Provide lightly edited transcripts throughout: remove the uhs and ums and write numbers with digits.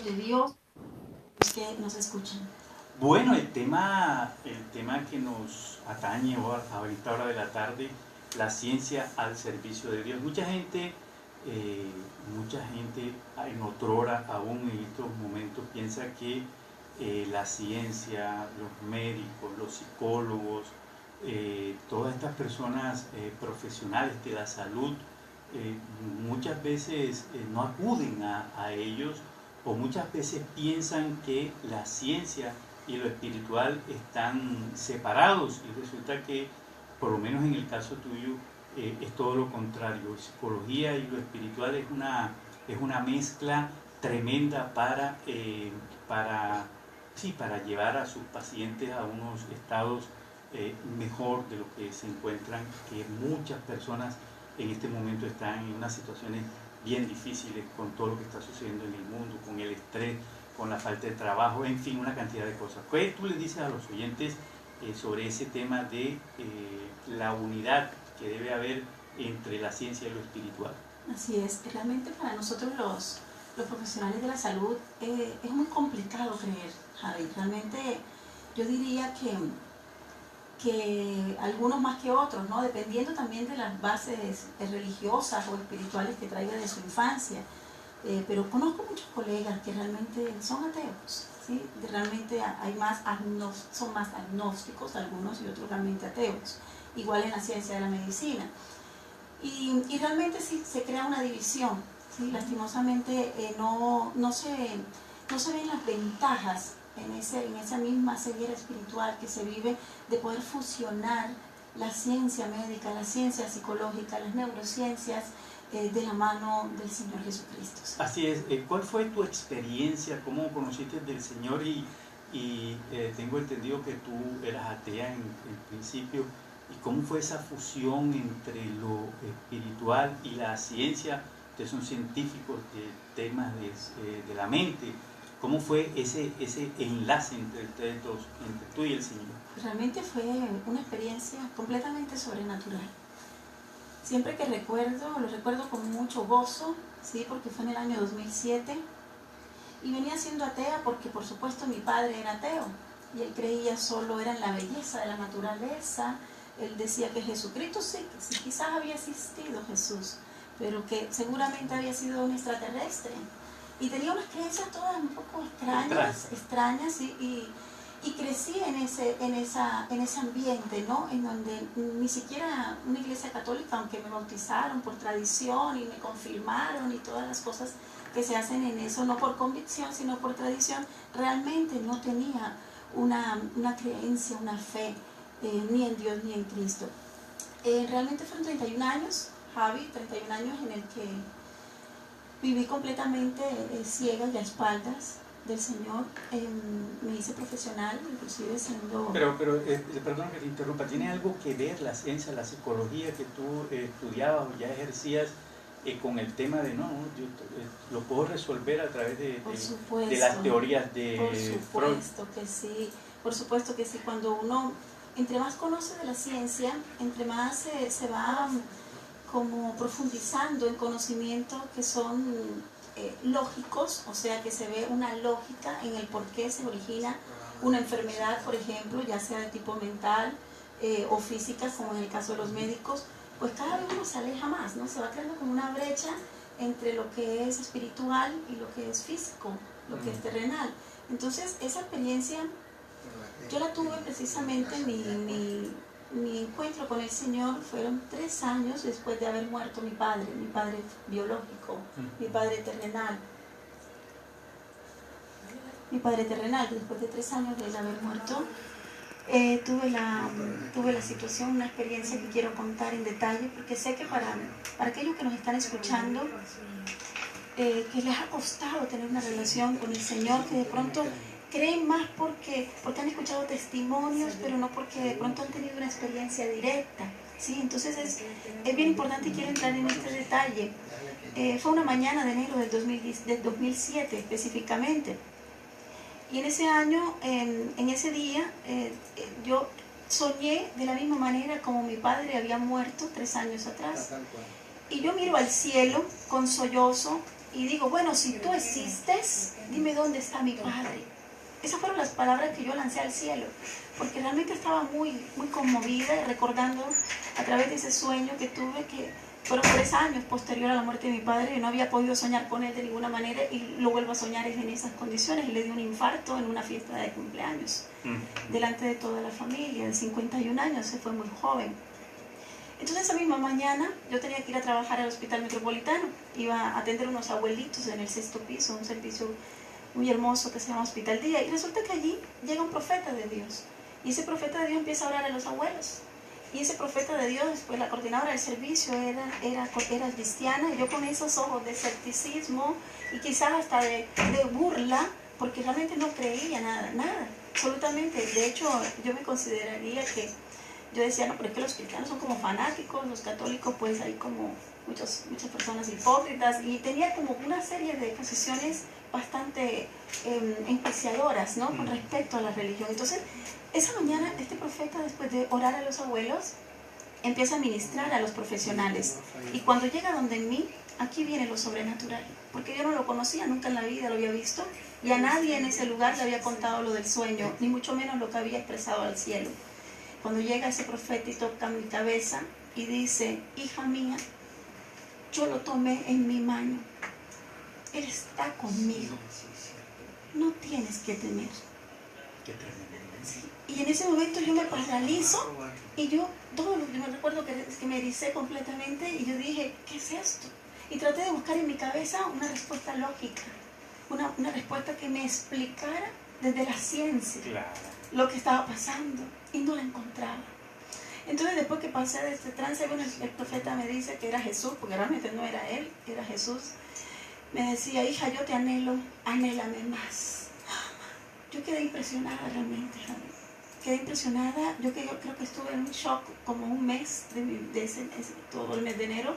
de Dios, los que nos escuchan. Bueno, el tema que nos atañe a esta hora de la tarde, la ciencia al servicio de Dios. Mucha gente en otrora, aún en estos momentos, piensa que la ciencia, los médicos, los psicólogos, todas estas personas profesionales de la salud, muchas veces no acuden a ellos, o muchas veces piensan que la ciencia y lo espiritual están separados, y resulta que, por lo menos en el caso tuyo, es todo lo contrario. Psicología y lo espiritual es una mezcla tremenda para llevar a sus pacientes a unos estados mejor de lo que se encuentran, que muchas personas en este momento están en unas situaciones bien difíciles con todo lo que está sucediendo en el mundo, con el estrés, con la falta de trabajo, en fin, una cantidad de cosas. ¿Qué tú les dices a los oyentes sobre ese tema de la unidad que debe haber entre la ciencia y lo espiritual? Así es, realmente para nosotros los profesionales de la salud es muy complicado creer, Javi. Realmente yo diría que algunos más que otros, ¿no? Dependiendo también de las bases religiosas o espirituales que traiga de su infancia. Pero conozco muchos colegas que realmente son ateos, ¿sí? Realmente son más agnósticos algunos y otros realmente ateos, igual en la ciencia de la medicina. Y realmente sí se crea una división, ¿sí? Lastimosamente no se ven las ventajas en esa misma ceguera espiritual que se vive de poder fusionar la ciencia médica, la ciencia psicológica, las neurociencias, de la mano del Señor Jesucristo. Así es. ¿Cuál fue tu experiencia? ¿Cómo conociste del Señor? Y tengo entendido que tú eras atea en principio. ¿Y cómo fue esa fusión entre lo espiritual y la ciencia? Ustedes son científicos de temas de la mente. ¿Cómo fue ese enlace entre ustedes dos, entre tú y el Señor? Realmente fue una experiencia completamente sobrenatural. Siempre que lo recuerdo con mucho gozo, ¿sí? Porque fue en el año 2007 y venía siendo atea porque por supuesto mi padre era ateo y él creía solo era en la belleza de la naturaleza. Él decía que Jesucristo sí quizás había existido Jesús, pero que seguramente había sido un extraterrestre y tenía unas creencias todas un poco extrañas y crecí en ese ambiente, ¿no? En donde ni siquiera una iglesia católica, aunque me bautizaron por tradición y me confirmaron y todas las cosas que se hacen en eso, no por convicción, sino por tradición, realmente no tenía una creencia, una fe, ni en Dios ni en Cristo. Realmente fueron 31 años, Javi, 31 años en el que viví completamente ciega y a espaldas del Señor. Me hice profesional, inclusive siendo... Pero perdón que te interrumpa, ¿tiene algo que ver la ciencia, la psicología que tú estudiabas o ya ejercías con el tema de, yo lo puedo resolver a través de las teorías de Freud? Por supuesto que sí. Cuando uno, entre más conoce de la ciencia, entre más se va como profundizando en conocimientos que son lógicos, o sea que se ve una lógica en el por qué se origina una enfermedad, por ejemplo, ya sea de tipo mental o física, como en el caso de los médicos, pues cada vez uno se aleja más, ¿no? Se va creando como una brecha entre lo que es espiritual y lo que es físico, lo que es terrenal. Entonces esa experiencia yo la tuve precisamente, mi encuentro con el Señor fueron 3 años después de haber muerto mi padre biológico, mi padre terrenal. Después de 3 años de él haber muerto, tuve la situación, una experiencia que quiero contar en detalle, porque sé que para aquellos que nos están escuchando, que les ha costado tener una relación con el Señor, que de pronto creen más porque han escuchado testimonios, pero no porque de pronto han tenido una experiencia directa, ¿sí? Entonces es bien importante y quiero entrar en este detalle. Fue una mañana de enero del 2007 específicamente. Y en ese año, en ese día, yo soñé de la misma manera como mi padre había muerto 3 años atrás. Y yo miro al cielo con sollozo y digo, bueno, si tú existes, dime dónde está mi Padre. Esas fueron las palabras que yo lancé al cielo, porque realmente estaba muy, muy conmovida y recordando a través de ese sueño que tuve, que fueron 3 años posterior a la muerte de mi padre y no había podido soñar con él de ninguna manera, y lo vuelvo a soñar en esas condiciones, y le dio un infarto en una fiesta de cumpleaños, delante de toda la familia, de 51 años, se fue muy joven. Entonces esa misma mañana yo tenía que ir a trabajar al Hospital Metropolitano, iba a atender unos abuelitos en el 6º piso, un servicio muy hermoso que se llama Hospital Día, y resulta que allí llega un profeta de Dios, y ese profeta de Dios empieza a orar a los abuelos, y ese profeta de Dios, pues la coordinadora del servicio era cristiana, y yo con esos ojos de escepticismo y quizás hasta de burla, porque realmente no creía nada, absolutamente. De hecho, yo me consideraría que, yo decía, no, pero es que los cristianos son como fanáticos, los católicos pues hay como muchas personas hipócritas, y tenía como una serie de posiciones bastante enjuiciadoras, ¿no?, con respecto a la religión. Entonces, esa mañana este profeta, después de orar a los abuelos, empieza a ministrar a los profesionales, y cuando llega donde mí, aquí viene lo sobrenatural, porque yo no lo conocía, nunca en la vida lo había visto, y a nadie en ese lugar le había contado lo del sueño, ni mucho menos lo que había expresado al cielo. Cuando llega ese profeta y toca mi cabeza y dice, hija mía, yo lo tomé en mi mano, Él está conmigo, no tienes que temer. Sí. Y en ese momento yo me paralizo, y yo me recuerdo que me ericé completamente, y yo dije, ¿qué es esto? Y traté de buscar en mi cabeza una respuesta lógica, una respuesta que me explicara desde la ciencia lo que estaba pasando, y no la encontraba. Entonces, después que pasé de este trance, bueno, el profeta me dice que era Jesús, porque realmente no era él, era Jesús. Me decía, hija, yo te anhelo, anhélame más. Yo quedé impresionada realmente, quedé impresionada. Yo creo que estuve en un shock como un mes, todo el mes de enero,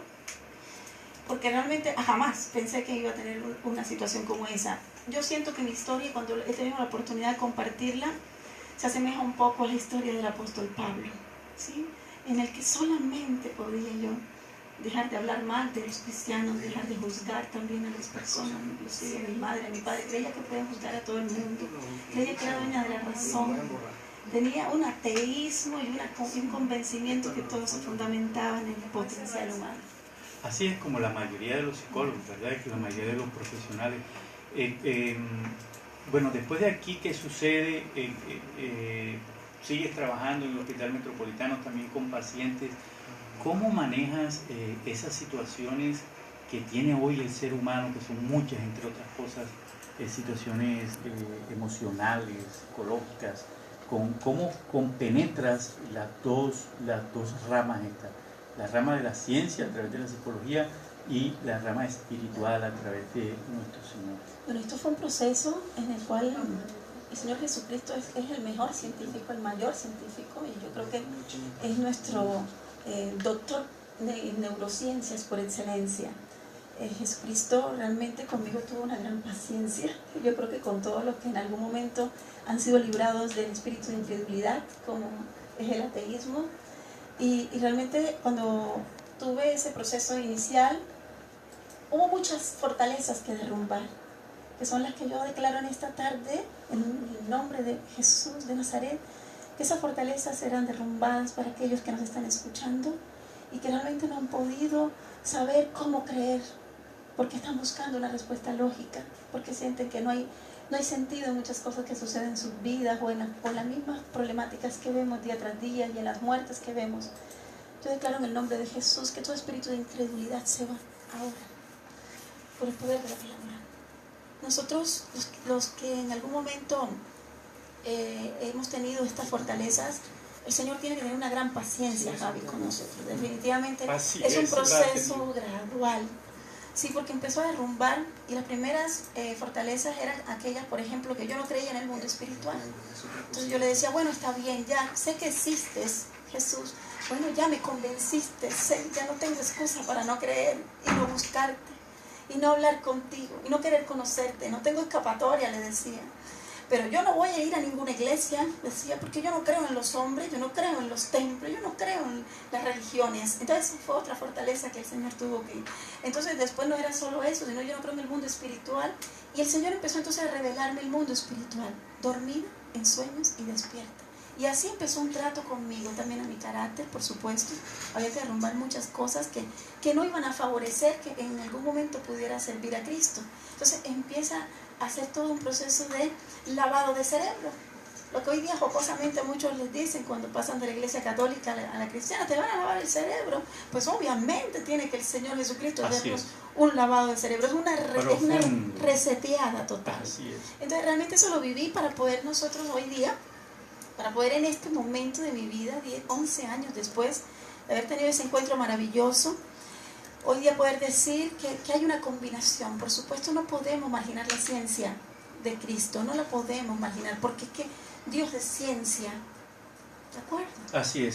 porque realmente jamás pensé que iba a tener una situación como esa. Yo siento que mi historia, cuando he tenido la oportunidad de compartirla, se asemeja un poco a la historia del apóstol Pablo, ¿sí?, en el que solamente podía yo dejar de hablar mal de los cristianos, dejar de juzgar también a las personas, inclusive a mi madre, a mi padre. Creía que podía juzgar a todo el mundo, creía que era dueña de la razón, tenía un ateísmo y un convencimiento que todo se fundamentaba en el potencial humano. Así es como la mayoría de los psicólogos, ¿verdad?, que la mayoría de los profesionales. Bueno, después de aquí, ¿qué sucede? Sigues trabajando en el Hospital Metropolitano también con pacientes. ¿Cómo manejas esas situaciones que tiene hoy el ser humano, que son muchas, entre otras cosas, situaciones emocionales, psicológicas? ¿Cómo compenetras las dos ramas estas? La rama de la ciencia a través de la psicología y la rama espiritual a través de nuestro Señor. Bueno, esto fue un proceso en el cual el Señor Jesucristo es el mejor científico, el mayor científico, y yo creo que es nuestro doctor de neurociencias por excelencia. Jesucristo realmente conmigo tuvo una gran paciencia. Yo creo que con todos los que en algún momento han sido librados del espíritu de incredulidad, como es el ateísmo, y realmente cuando tuve ese proceso inicial, hubo muchas fortalezas que derrumbar, que son las que yo declaro en esta tarde, en el nombre de Jesús de Nazaret, que esas fortalezas serán derrumbadas para aquellos que nos están escuchando y que realmente no han podido saber cómo creer, porque están buscando una respuesta lógica, porque sienten que no hay sentido en muchas cosas que suceden en sus vidas, o en las mismas problemáticas que vemos día tras día, y en las muertes que vemos. Yo declaro en el nombre de Jesús que todo espíritu de incredulidad se va ahora, por el poder de la palabra. Nosotros, los que en algún momento hemos tenido estas fortalezas, el Señor tiene que tener una gran paciencia, Javi, con nosotros. Definitivamente es un proceso gradual. Sí, porque empezó a derrumbar, y las primeras fortalezas eran aquellas, por ejemplo, que yo no creía en el mundo espiritual. Entonces yo le decía, bueno, está bien, ya sé que existes, Jesús. Bueno, ya me convenciste, ya no tengo excusa para no creer y no buscarte y no hablar contigo y no querer conocerte. No tengo escapatoria, le decía. pero yo no voy a ir a ninguna iglesia, decía, porque yo no creo en los hombres, yo no creo en los templos, yo no creo en las religiones. Entonces fue otra fortaleza que el Señor tuvo que... Entonces después no era solo eso, sino yo no creo en el mundo espiritual. Y el Señor empezó entonces a revelarme el mundo espiritual, dormida, en sueños y despierta. Y así empezó un trato conmigo, también a mi carácter, por supuesto. Había que derrumbar muchas cosas que no iban a favorecer que en algún momento pudiera servir a Cristo. Entonces empieza a hacer todo un proceso de lavado de cerebro. Lo que hoy día jocosamente muchos les dicen cuando pasan de la iglesia católica a la cristiana, te van a lavar el cerebro. Pues obviamente tiene que el Señor Jesucristo darnos un lavado de cerebro. Es una reseteada total. Entonces realmente eso lo viví para poder nosotros hoy día, para poder en este momento de mi vida, 11 años después de haber tenido ese encuentro maravilloso, hoy día poder decir que hay una combinación. Por supuesto no podemos marginar la ciencia de Cristo, no la podemos marginar, porque es que Dios es ciencia, ¿de acuerdo? Así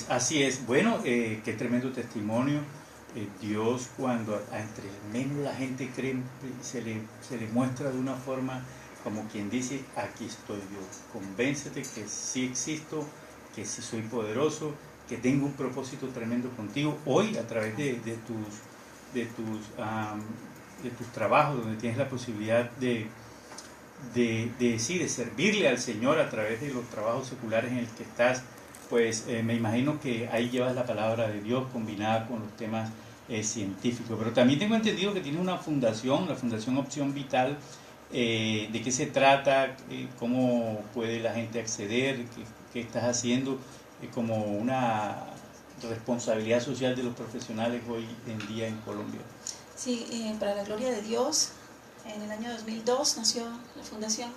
es. Bueno, qué tremendo testimonio. Dios, cuando entre menos la gente cree, se le muestra de una forma como quien dice, aquí estoy yo, convéncete que sí existo, que sí soy poderoso, que tengo un propósito tremendo contigo. Hoy, a través de tus trabajos, donde tienes la posibilidad de servirle al Señor a través de los trabajos seculares en el que estás, pues me imagino que ahí llevas la palabra de Dios combinada con los temas científicos. Pero también tengo entendido que tienes una fundación, la Fundación Opción Vital. ¿De qué se trata? ¿Cómo puede la gente acceder? ¿Qué estás haciendo como una responsabilidad social de los profesionales hoy en día en Colombia? Sí, para la gloria de Dios, en el año 2002 nació la Fundación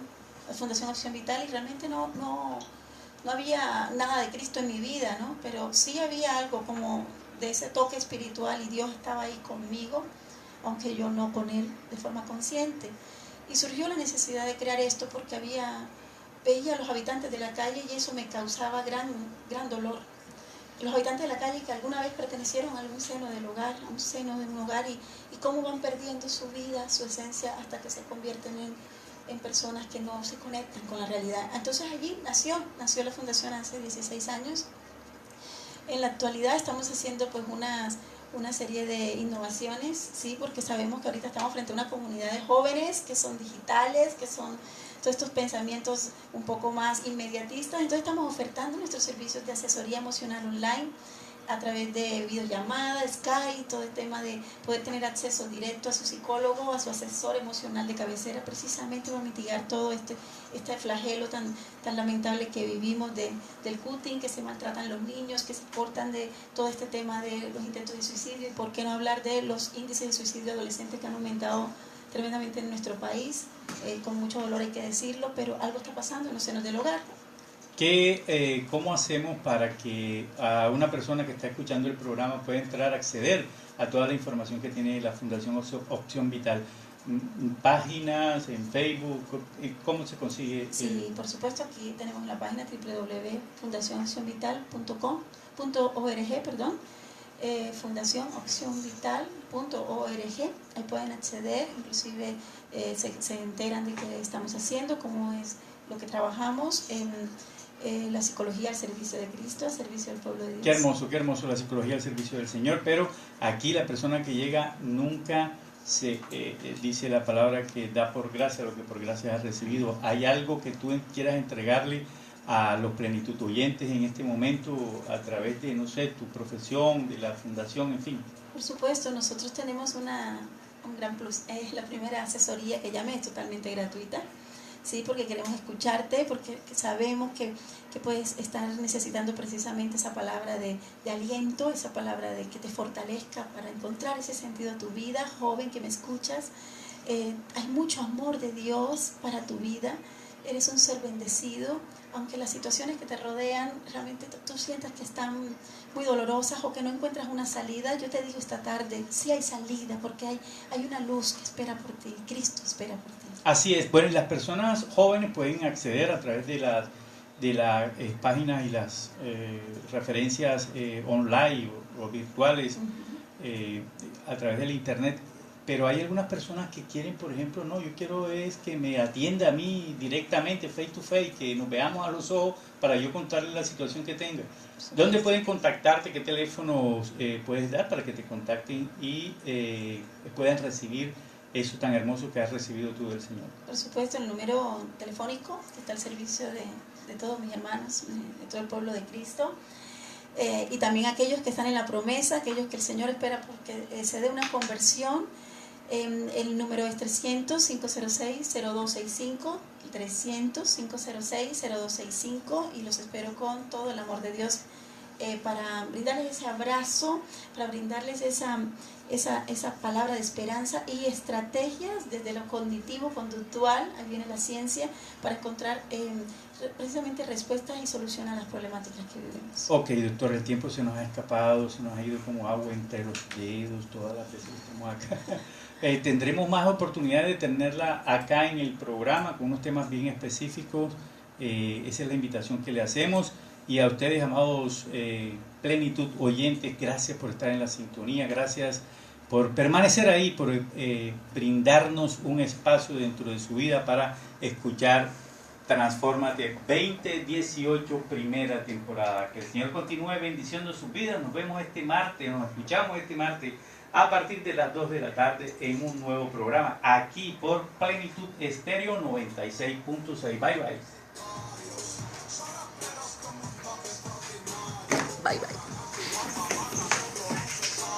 Opción Vital, y realmente no había nada de Cristo en mi vida, ¿no? Pero sí había algo como de ese toque espiritual, y Dios estaba ahí conmigo, aunque yo no con Él de forma consciente. Y surgió la necesidad de crear esto porque veía a los habitantes de la calle y eso me causaba gran dolor. Los habitantes de la calle que alguna vez pertenecieron a algún seno del hogar, a un seno de un hogar, y cómo van perdiendo su vida, su esencia, hasta que se convierten en personas que no se conectan con la realidad. Entonces allí nació la fundación hace 16 años. En la actualidad estamos haciendo pues una serie de innovaciones, ¿sí? Porque sabemos que ahorita estamos frente a una comunidad de jóvenes que son digitales, que son todos estos pensamientos un poco más inmediatistas. Entonces estamos ofertando nuestros servicios de asesoría emocional online a través de videollamada, Skype, todo el tema de poder tener acceso directo a su psicólogo, a su asesor emocional de cabecera, precisamente para mitigar todo este flagelo tan lamentable que vivimos del cutting, que se maltratan los niños, que se portan de todo este tema de los intentos de suicidio, y por qué no hablar de los índices de suicidio adolescente que han aumentado tremendamente en nuestro país, con mucho dolor hay que decirlo, pero algo está pasando en los senos del hogar. ¿Cómo hacemos para que a una persona que está escuchando el programa pueda entrar a acceder a toda la información que tiene la Fundación Opción Vital? ¿Páginas en Facebook? ¿Cómo se consigue? Sí, por supuesto, aquí tenemos la página www.fundacionopcionvital.org, fundacionopcionvital.org. Ahí pueden acceder, inclusive se enteran de qué estamos haciendo, cómo es lo que trabajamos en la psicología al servicio de Cristo, al servicio del pueblo de Dios. Qué hermoso la psicología al servicio del Señor, pero aquí la persona que llega nunca se dice la palabra que da por gracia lo que por gracia has recibido. ¿Hay algo que tú quieras entregarle a los plenitud oyentes en este momento a través de, no sé, tu profesión, de la fundación, en fin? Por supuesto, nosotros tenemos un gran plus. Es la primera asesoría que llamé, es totalmente gratuita. Sí, porque queremos escucharte, porque sabemos que puedes estar necesitando precisamente esa palabra de aliento, esa palabra de que te fortalezca para encontrar ese sentido a tu vida. Joven que me escuchas, hay mucho amor de Dios para tu vida, eres un ser bendecido, aunque las situaciones que te rodean realmente tú sientas que están muy dolorosas o que no encuentras una salida. Yo te digo esta tarde, sí hay salida, porque hay una luz que espera por ti, Cristo espera por ti. Así es. Bueno, las personas jóvenes pueden acceder a través de las páginas y las referencias online o virtuales a través del internet, pero hay algunas personas que quieren, por ejemplo, no, yo quiero es que me atienda a mí directamente, face to face, que nos veamos a los ojos para yo contarle la situación que tenga. ¿Dónde pueden contactarte? ¿Qué teléfonos puedes dar para que te contacten y puedan recibir eso tan hermoso que has recibido tú del Señor? Por supuesto, el número telefónico que está al servicio de todos mis hermanos, de todo el pueblo de Cristo. Y también aquellos que están en la promesa, aquellos que el Señor espera porque se dé una conversión. El número es 300-506-0265, 300-506-0265, y los espero con todo el amor de Dios para brindarles ese abrazo, para brindarles esa palabra de esperanza y estrategias desde lo cognitivo, conductual, ahí viene la ciencia, para encontrar precisamente respuestas y solucionar las problemáticas que vivimos. Ok, doctor, el tiempo se nos ha escapado, se nos ha ido como agua entre los dedos todas las veces que estamos acá. Tendremos más oportunidades de tenerla acá en el programa con unos temas bien específicos. Esa es la invitación que le hacemos. Y a ustedes, amados Plenitud oyentes, gracias por estar en la sintonía, gracias por permanecer ahí, por brindarnos un espacio dentro de su vida para escuchar Transfórmate 2018, primera temporada. Que el Señor continúe bendiciendo sus vidas. Nos vemos este martes, nos escuchamos este martes a partir de las 2 de la tarde en un nuevo programa, aquí por Plenitud Estéreo 96.6. Bye bye.